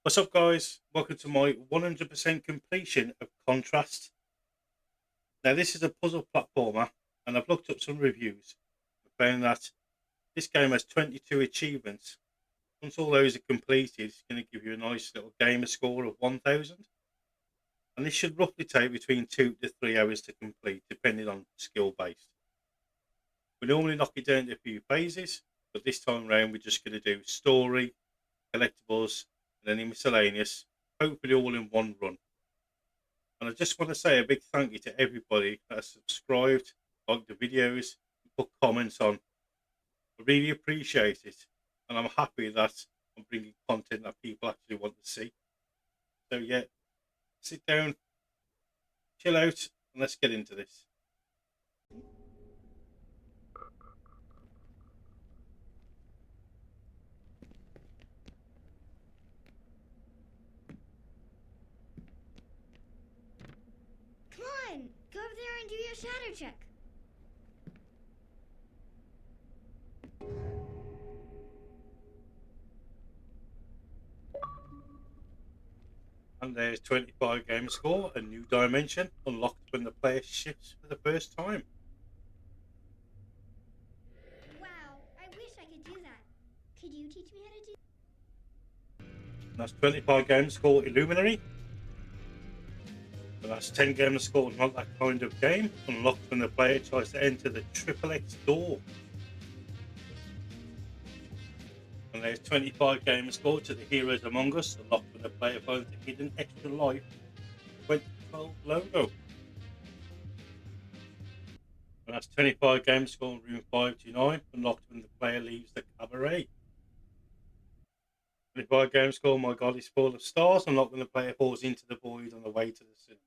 What's up, guys? Welcome to my 100% completion of Contrast. Now, this is a puzzle platformer, and I've looked up some reviews and found that this game has 22 achievements. Once all those are completed, it's going to give you a nice little gamer score of 1000. And this should roughly take between 2 to 3 hours to complete, depending on skill based. We normally knock it down to a few phases, but this time around, we're just going to do story, collectibles, and any miscellaneous, hopefully all in one run. And I just want to say a big thank you to everybody that has subscribed, liked the videos, and put comments on. I really appreciate it. And I'm happy that I'm bringing content that people actually want to see. So, yeah, sit down, chill out, and let's get into this. Come on, go over there and do your shadow check. And there's 25 game score, a new dimension unlocked when the player shifts for the first time. Wow, I wish I could do that. Could you teach me how to do? And that's 25 game score, Illuminary. And that's 10 game score, not that kind of game, unlocked when the player tries to enter the Triple X door. And there's 25 game score to the Heroes Among Us, unlocked when the player finds a hidden extra life 2012 logo. And that's 25 game score in room 529, unlocked when the player leaves the cabaret. 25 game score, My God is Full of Stars, unlocked when the player falls into the void on the way to the cinema.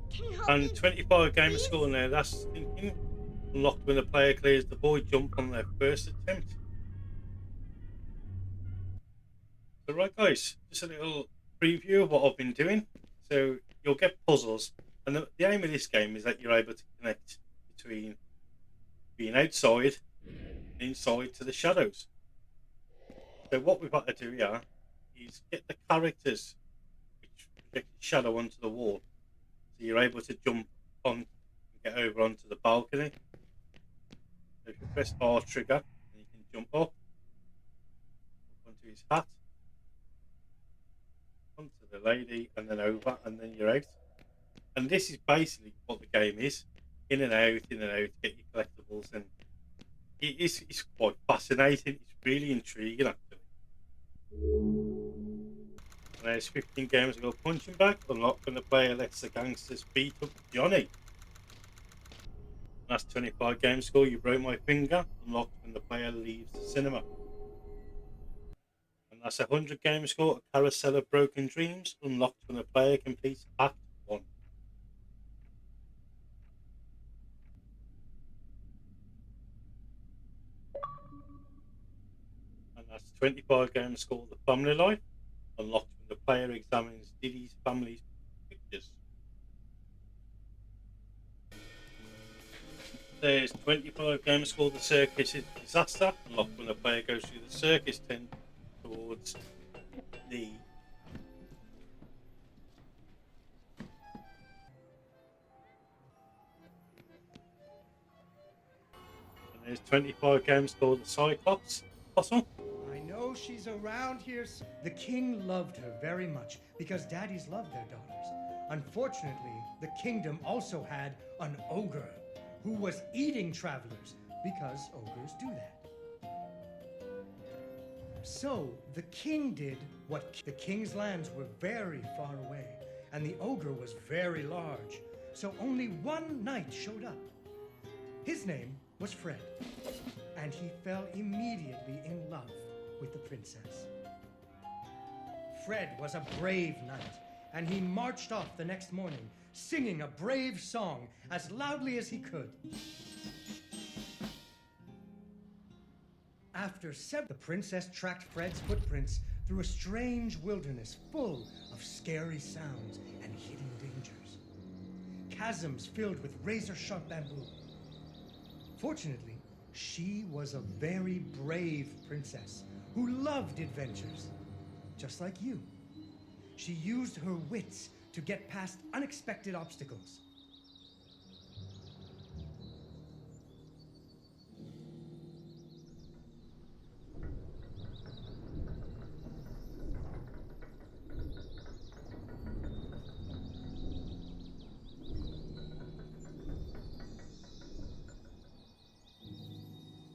Can you help me? And 25 game please? score now, that's thinking, unlocked when the player clears the void jump on their first attempt. So, right, guys, just a little preview of what I've been doing. So, you'll get puzzles, and the aim of this game is that you're able to connect between being outside and inside to the shadows. So, what we've got to do here is get the characters which project shadow onto the wall. So, you're able to jump on and get over onto the balcony. So, if you press R trigger, you can jump up onto his hat, onto the lady, and then over, and then you're out. And this is basically what the game is: in and out, get your collectibles, and it's quite fascinating. It's really intriguing, actually. And there's 15 games ago, punching back, unlocked when the player lets the gangsters beat up Johnny. And that's 25 game score. You broke my finger, unlocked when the player leaves the cinema. And that's 100 game score. A carousel of broken dreams, unlocked when the player completes Act 1. And that's 25 games score. The family life, unlocked when the player examines Diddy's family's pictures. There's 25 games called The Circus Disaster, unlocked when the player goes through the circus tent towards the. And there's 25 games called The Cyclops Puzzle. I know she's around here. The king loved her very much because daddies loved their daughters. Unfortunately, the kingdom also had an ogre who was eating travelers because ogres do that. So the king did what the king's lands were very far away and the ogre was very large. So only one knight showed up. His name was Fred, and he fell immediately in love with the princess. Fred was a brave knight, and he marched off the next morning, singing a brave song as loudly as he could. After the princess tracked Fred's footprints through a strange wilderness full of scary sounds and hidden dangers. Chasms filled with razor-sharp bamboo. Fortunately, she was a very brave princess who loved adventures, just like you. She used her wits to get past unexpected obstacles.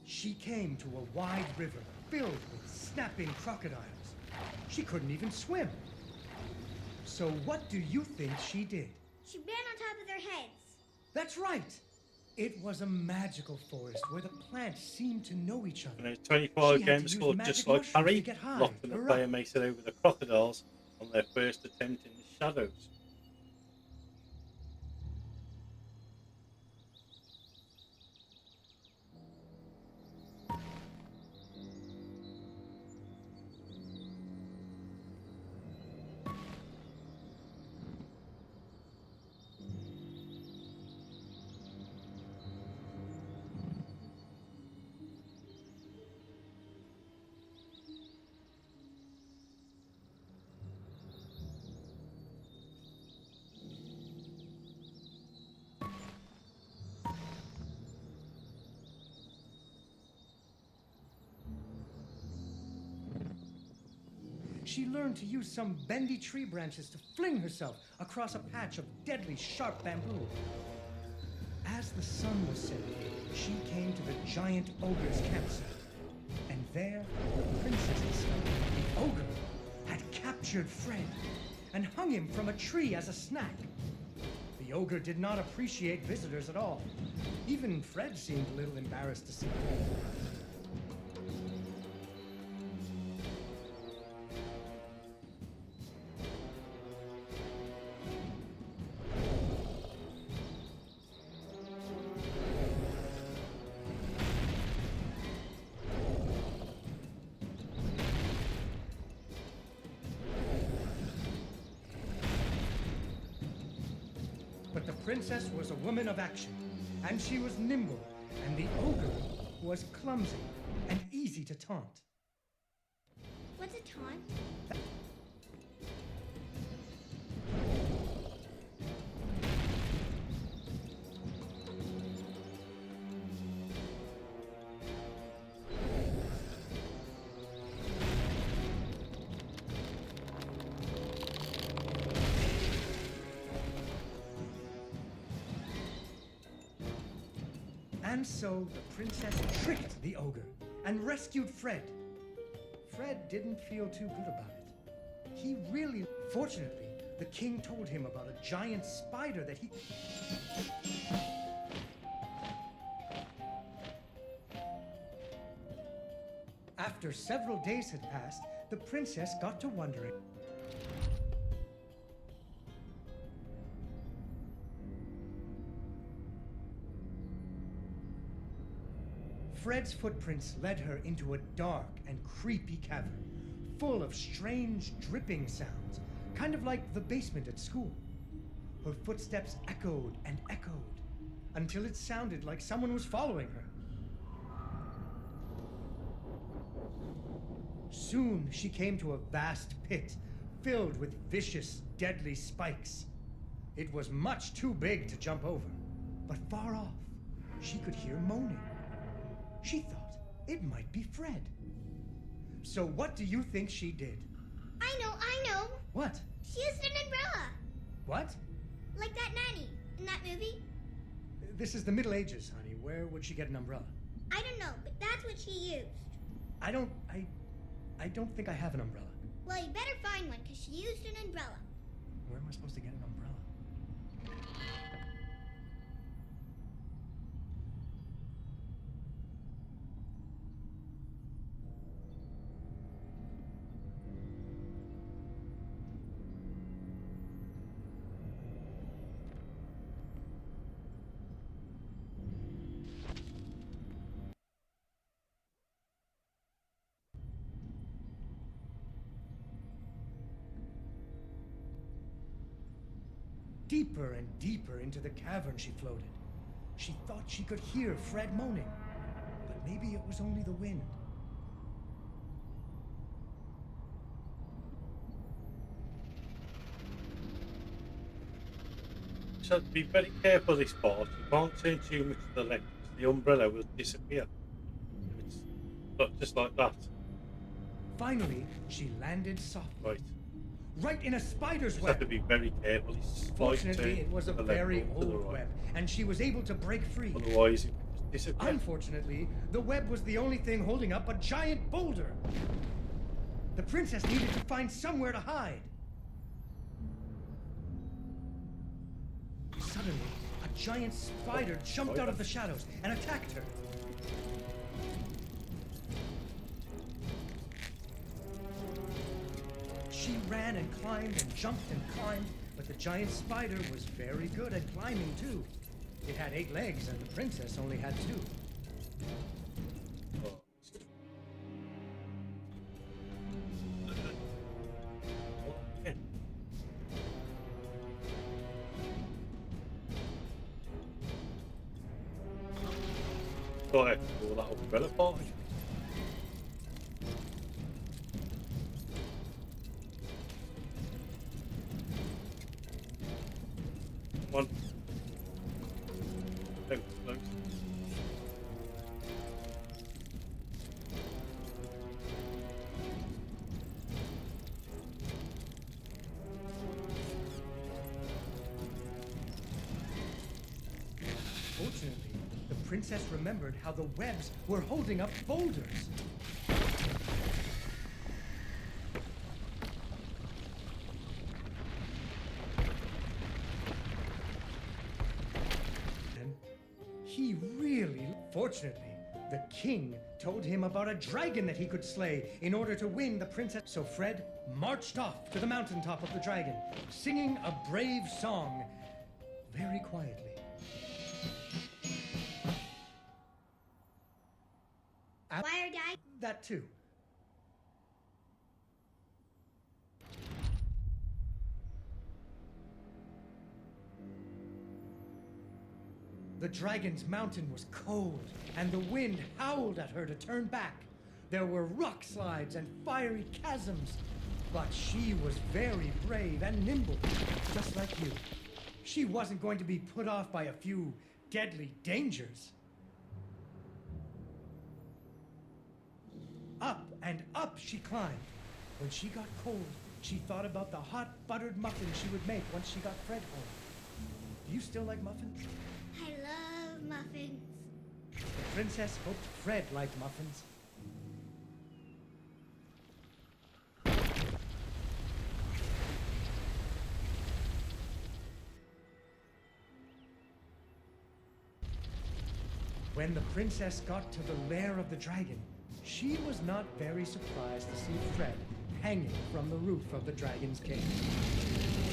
She came to a wide river filled with snapping crocodiles. She couldn't even swim. So what do you think she did? She ran on top of their heads. That's right. It was a magical forest where the plants seemed to know each other. And there's 24 She had to games use scored magic just like mushrooms Harry, to get high locked and the or player up. makes it over the crocodiles on their first attempt in the shadows. She learned to use some bendy tree branches to fling herself across a patch of deadly sharp bamboo. As the sun was setting, she came to the giant ogre's campsite. And there, the princess discovered the ogre had captured Fred and hung him from a tree as a snack. The ogre did not appreciate visitors at all. Even Fred seemed a little embarrassed to see him. But the princess was a woman of action, and she was nimble, and the ogre was clumsy and easy to taunt. What's a taunt? And so the princess tricked the ogre and rescued Fred. Fred didn't feel too good about it. He really... Fortunately, the king told him about a giant spider that he... After several days had passed, the princess got to wondering... Fred's footprints led her into a dark and creepy cavern, full of strange dripping sounds, kind of like the basement at school. Her footsteps echoed and echoed, until it sounded like someone was following her. Soon she came to a vast pit, filled with vicious, deadly spikes. It was much too big to jump over, but far off, she could hear moaning. She thought it might be Fred. So what do you think she did? I know. What? She used an umbrella. What? Like that nanny in that movie. This is the Middle Ages, honey. Where would she get an umbrella? I don't know, but that's what she used. I don't think I have an umbrella. Well, you better find one, because she used an umbrella. Where am I supposed to get an umbrella? Deeper and deeper into the cavern she floated. She thought she could hear Fred moaning, but maybe it was only the wind. just have to be very careful this part. You can't turn too much to the left because the umbrella will disappear. It's just like that. Finally, she landed softly, Right. right in a spider's Just have web. to be very careful. It's Fortunately, it was a to the left very or to the old right. web, and she was able to break free. Otherwise, it will just disappear. Unfortunately, the web was the only thing holding up a giant boulder. The princess needed to find somewhere to hide. Suddenly, a giant spider jumped out of the shadows and attacked her. She ran and climbed and jumped and climbed, but the giant spider was very good at climbing too. It had 8 legs and the princess only had 2. Oh. Okay. Got it. All that umbrella part. One. Close, close. Fortunately, the princess remembered how the webs were holding up boulders. And he really... Fortunately, the king told him about a dragon that he could slay in order to win the princess. So Fred marched off to the mountaintop of the dragon, singing a brave song very quietly. Fire guy? That too. The dragon's mountain was cold, and the wind howled at her to turn back. There were rock slides and fiery chasms, but she was very brave and nimble, just like you. She wasn't going to be put off by a few deadly dangers. Up and up she climbed. When she got cold, she thought about the hot buttered muffins she would make once she got Fred home. Do you still like muffins? I love muffins. The princess hoped Fred liked muffins. When the princess got to the lair of the dragon, she was not very surprised to see Fred hanging from the roof of the dragon's cage.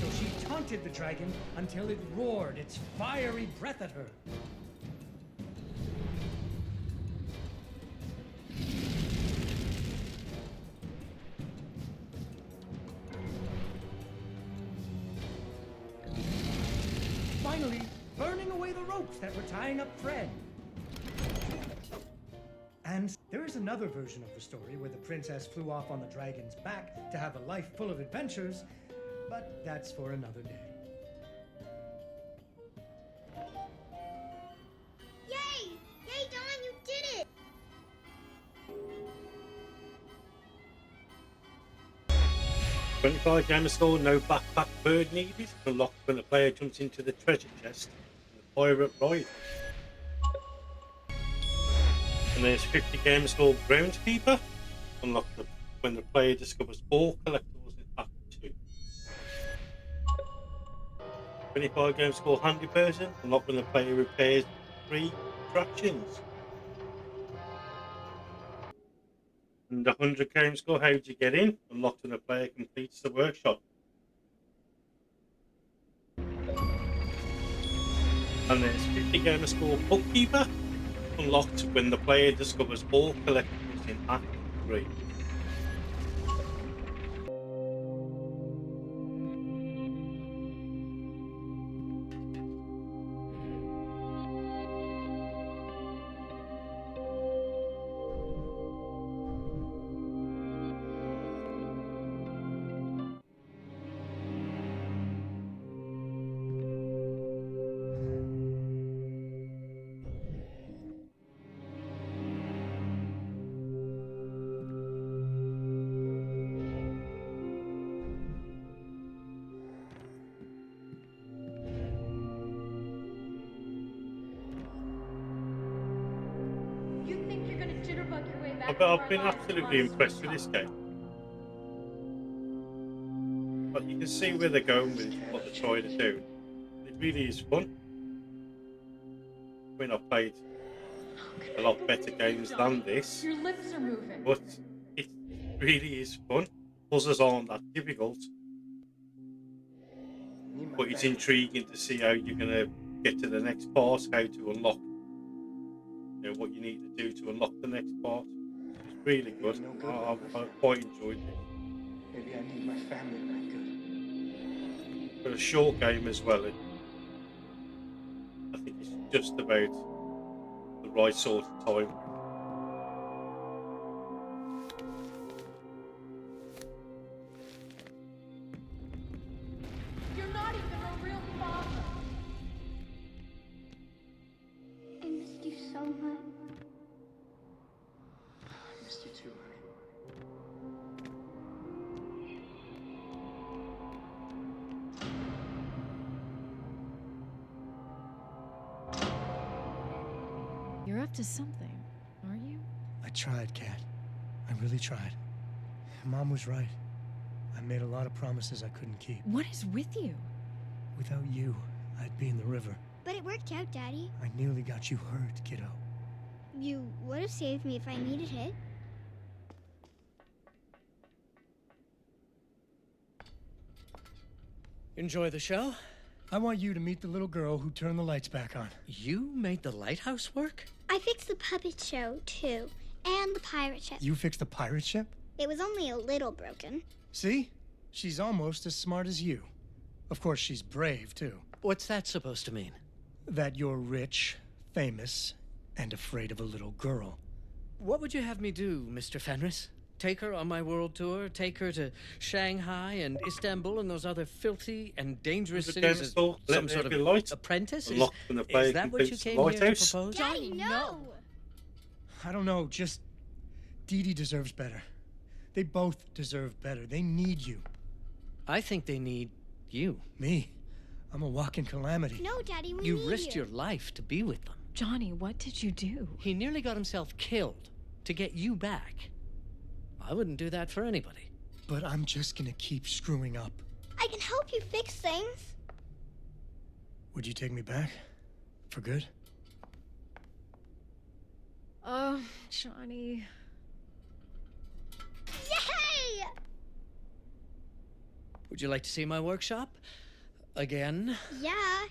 So she taunted the dragon until it roared its fiery breath at her. Finally, burning away the ropes that were tying up Fred. And there is another version of the story where the princess flew off on the dragon's back to have a life full of adventures, but that's for another day. Yay! Yay, Dawn, you did it! 25 gamer score, no backpack bird needed. Unlocked when the player jumps into the treasure chest in the pirate ride. And there's 50 gamer score, groundskeeper. Unlocked when the player discovers all collectibles in Act 2. 25 gamer score, handy person. Unlocked when the player repairs 3 attractions. And 100 game score, how do you get in? Unlocked when the player completes the workshop. And there's 50 gamer score, bookkeeper. Unlocked when the player discovers all collectibles in Act 3. I've been absolutely impressed with this game. But you can see where they're going with it and what they're trying to do. It really is fun. I mean, I've played a lot better games than this, Your lips are moving. but it really is fun. Puzzles aren't that difficult, but it's intriguing to see how you're going to get to the next part, how to unlock, what you need to do to unlock the next part. It's really good. I've quite enjoyed it. Maybe I need my family back good. For a short game as well, I think it's just about the right sort of time. You're not even a real father. I missed you so much. I missed you too, honey. You're up to something, aren't you? I tried, Kat. I really tried. Mom was right. I made a lot of promises I couldn't keep. What is with you? Without you, I'd be in the river. But it worked out, Daddy. I nearly got you hurt, kiddo. You would have saved me if I needed it. Enjoy the show? I want you to meet the little girl who turned the lights back on. You made the lighthouse work? I fixed the puppet show, too. And the pirate ship. You fixed the pirate ship? It was only a little broken. See? She's almost as smart as you. Of course, she's brave, too. What's that supposed to mean? That you're rich, famous, and afraid of a little girl. What would you have me do, Mr. Fenris? Take her on my world tour? Take her to Shanghai and Istanbul and those other filthy and dangerous The cities game as store, let some there sort be of light. apprentice? Unlocked when the player Is that what you completes the came here to lighthouse. propose? Daddy, no! I don't know, just... Dee Dee deserves better. They both deserve better. They need you. I think they need you. Me? I'm a walking calamity. No, Daddy, we You need risked you. your life to be with them. Johnny, what did you do? He nearly got himself killed to get you back. I wouldn't do that for anybody. But I'm just gonna keep screwing up. I can help you fix things. Would you take me back? For good? Oh, Johnny. Yay! Would you like to see my workshop? Again? Yeah,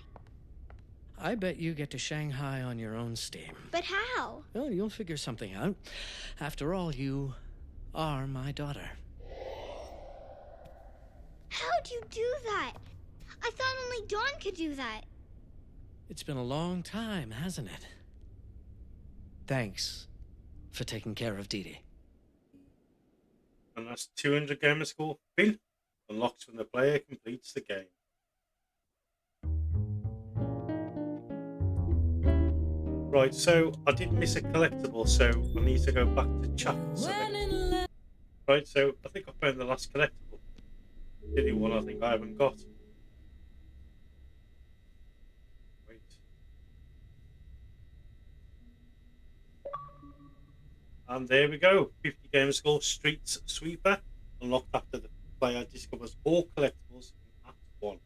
I bet you get to Shanghai on your own steam. but how? Well, you'll figure something out. After all, you are my daughter. How'd you do that? I thought only Dawn could do that. It's been a long time, hasn't it? Thanks for taking care of Dee Dee. And that's 200 gamer score. Bin unlocks when the player completes the game. Right, so I did miss a collectible, so I need to go back to chat and select. Right, so I think I found the last collectible. The only one I think I haven't got. Wait. And there we go. 50 gamer score, Streets Sweeper. Unlocked after the player discovers all collectibles in Act 1.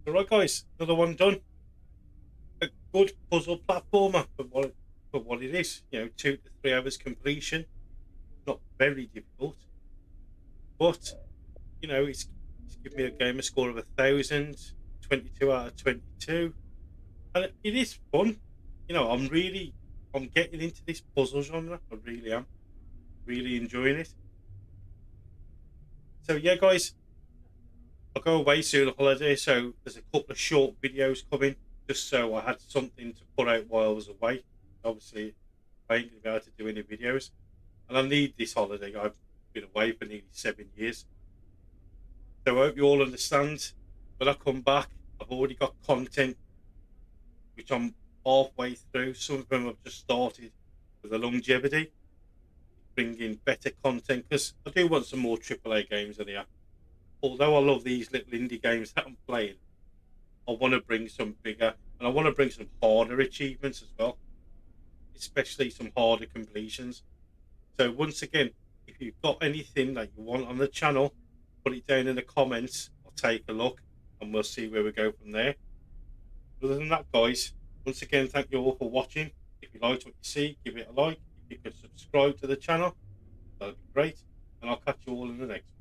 So right guys, another one done. A good puzzle platformer for what it is. 2 to 3 hours completion. Not very difficult. But, it's given me a gamer score of 1,000, 22 out of 22. And it is fun. I'm getting into this puzzle genre. I really am. Really enjoying it. So yeah, guys, I'll go away soon on holiday, so there's a couple of short videos coming, just so I had something to put out while I was away. Obviously, I ain't going to be able to do any videos. And I need this holiday. I've been away for nearly 7 years. So I hope you all understand. When I come back, I've already got content, which I'm halfway through. Some of them I've just started with the longevity. Bring in better content, because I do want some more AAA games in here. Although I love these little indie games that I'm playing, I want to bring some bigger, and I want to bring some harder achievements as well. especially some harder completions. So once again, if you've got anything that you want on the channel, put it down in the comments. I'll take a look and we'll see where we go from there. Other than that, guys, once again, thank you all for watching. If you liked what you see, give it a like. If you could subscribe to the channel, that'd be great. And I'll catch you all in the next one.